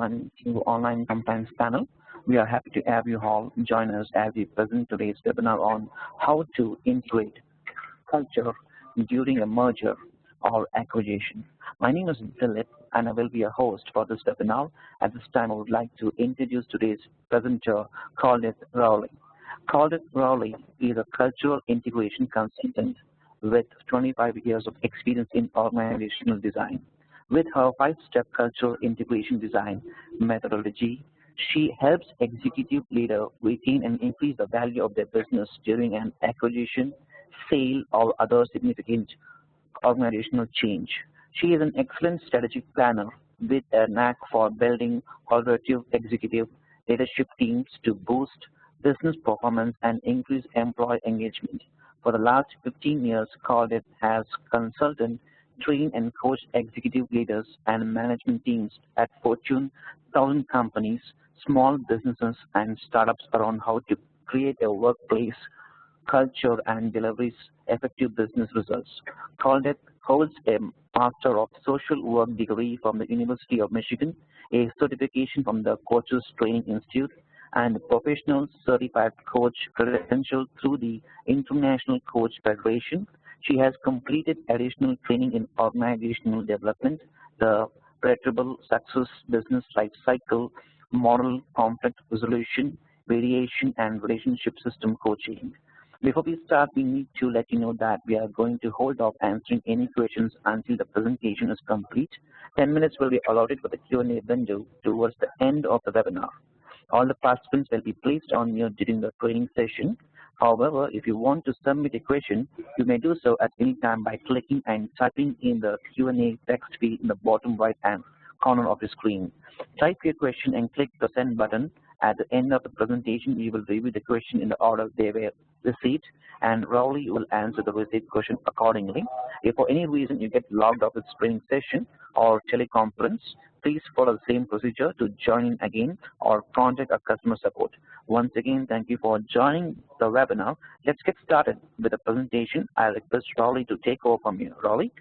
everyone to Online Compliance Panel. We are happy to have you all join us as we present today's webinar on how to integrate culture during a merger or acquisition. My name is Dilip and I will be a host for this webinar. At this time, I would like to introduce today's presenter, Khalid Rowley. Khalid Rowley is a cultural integration consultant with 25 years of experience in organizational design. With her 5-step cultural integration design methodology, she helps executive leaders retain and increase the value of their business during an acquisition, sale, or other significant organizational change. She is an excellent strategic planner with a knack for building collaborative executive leadership teams to boost business performance and increase employee engagement. For the last 15 years, Khalid has consulted, trained, and coached executive leaders and management teams at Fortune 1000 companies, small businesses, and startups around how to create a workplace culture and delivers effective business results. Khalid holds a Master of Social Work degree from the University of Michigan, a certification from the Coaches Training Institute, and a professional certified coach credential through the International Coach Federation. She has completed additional training in organizational development, the predictable success business life cycle, model conflict resolution, variation, and relationship system coaching. Before we start, we need to let you know that we are going to hold off answering any questions until the presentation is complete. 10 minutes will be allotted for the Q&A window towards the end of the webinar. All the participants will be placed on mute during the training session. However, if you want to submit a question, you may do so at any time by clicking and typing in the Q&A text field in the bottom right-hand corner of the screen. Type your question and click the send button. At the end of the presentation, you will review the question in the order they were received, and Rowley will answer the received question accordingly. If for any reason you get logged off this training session or teleconference, please follow the same procedure to join in again or contact our customer support. Once again, thank you for joining the webinar. Let's get started with the presentation. I request Rowley to take over from you. Rowley?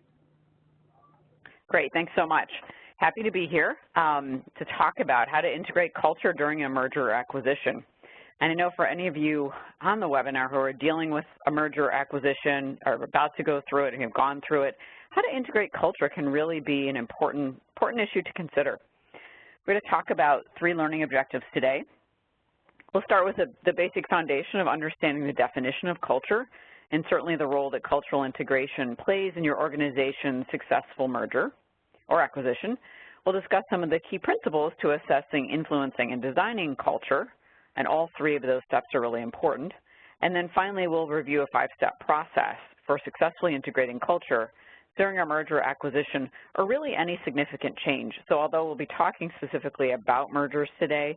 Great, thanks so much. Happy to be here to talk about how to integrate culture during a merger or acquisition. And I know for any of you on the webinar who are dealing with a merger or acquisition or about to go through it and have gone through it, how to integrate culture can really be an important issue to consider. We're going to talk about 3 learning objectives today. We'll start with the basic foundation of understanding the definition of culture and certainly the role that cultural integration plays in your organization's successful merger or acquisition. We'll discuss some of the key principles to assessing, influencing, and designing culture, and all 3 of those steps are really important. And then finally, we'll review a 5-step process for successfully integrating culture during a merger or acquisition, or really any significant change. So although we'll be talking specifically about mergers today,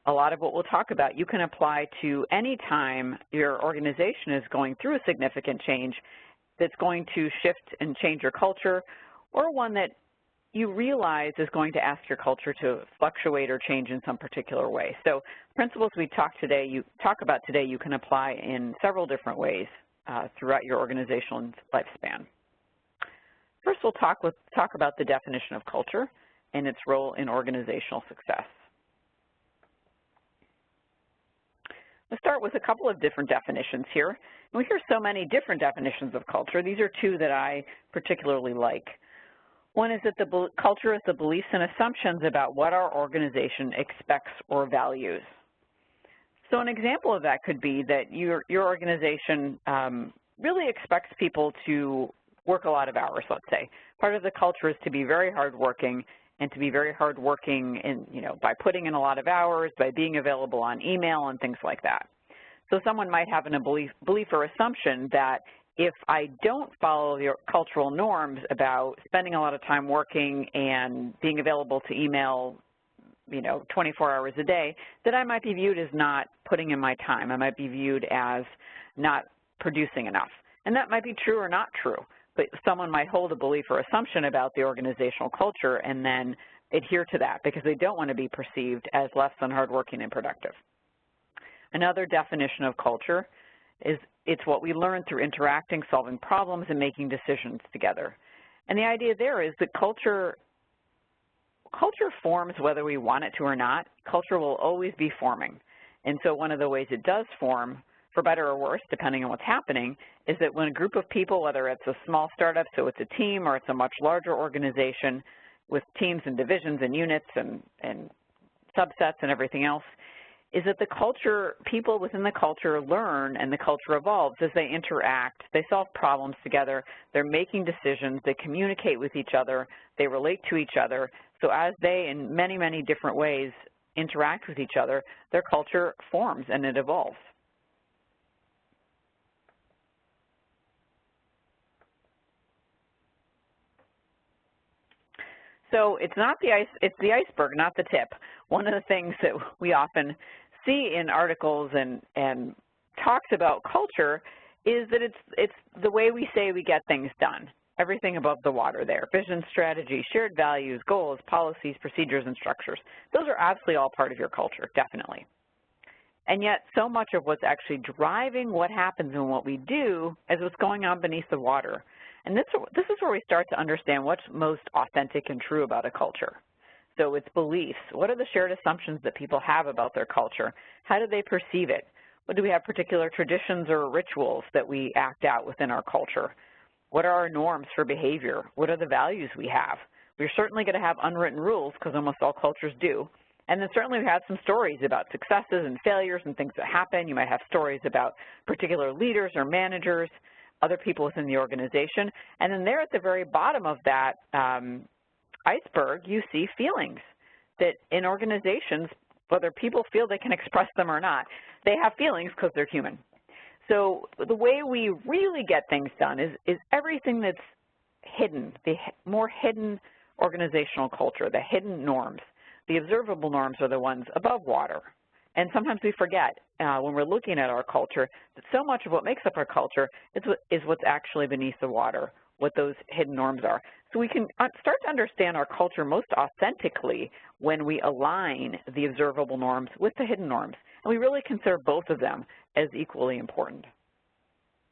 a lot of what we'll talk about you can apply to any time your organization is going through a significant change that's going to shift and change your culture, or one that you realize is going to ask your culture to fluctuate or change in some particular way. So principles we talk about today you can apply in several different ways throughout your organizational lifespan. First, we'll talk about the definition of culture and its role in organizational success. Let's start with a couple of different definitions here. And we hear so many different definitions of culture. These are 2 that I particularly like. One is that the culture is the beliefs and assumptions about what our organization expects or values. So an example of that could be that your organization really expects people to work a lot of hours, let's say. Part of the culture is to be very hardworking, and to be very hardworking by putting in a lot of hours, by being available on email and things like that. So someone might have a belief or assumption that if I don't follow your cultural norms about spending a lot of time working and being available to email 24 hours a day, that I might be viewed as not putting in my time. I might be viewed as not producing enough. And that might be true or not true. But someone might hold a belief or assumption about the organizational culture and then adhere to that because they don't want to be perceived as less than hardworking and productive. Another definition of culture is it's what we learn through interacting, solving problems, and making decisions together. And the idea there is that culture culture forms whether we want it to or not. Culture will always be forming. And so one of the ways it does form, for better or worse, depending on what's happening, is that when a group of people, whether it's a small startup, so it's a team, or it's a much larger organization with teams and divisions and units and subsets and everything else, is that the culture, people within the culture learn and the culture evolves as they interact, they solve problems together, they're making decisions, they communicate with each other, they relate to each other. So as they, in many, many different ways, interact with each other, their culture forms and it evolves. So it's not the it's the iceberg, not the tip. One of the things that we often see in articles and talks about culture is that it's the way we say we get things done. Everything above the water there, vision, strategy, shared values, goals, policies, procedures, and structures. Those are absolutely all part of your culture, definitely. And yet so much of what's actually driving what happens and what we do is what's going on beneath the water. And this is where we start to understand what's most authentic and true about a culture. So it's beliefs. What are the shared assumptions that people have about their culture? How do they perceive it? What do we have particular traditions or rituals that we act out within our culture? What are our norms for behavior? What are the values we have? We're certainly going to have unwritten rules because almost all cultures do. And then certainly we have some stories about successes and failures and things that happen. You might have stories about particular leaders or managers, other people within the organization. And then there at the very bottom of that iceberg, you see feelings that in organizations, whether people feel they can express them or not, they have feelings because they're human. So the way we really get things done is everything that's hidden, the more hidden organizational culture, the hidden norms. The observable norms are the ones above water. And sometimes we forget when we're looking at our culture that so much of what makes up our culture is what's actually beneath the water, what those hidden norms are. So we can start to understand our culture most authentically when we align the observable norms with the hidden norms. And we really consider both of them as equally important.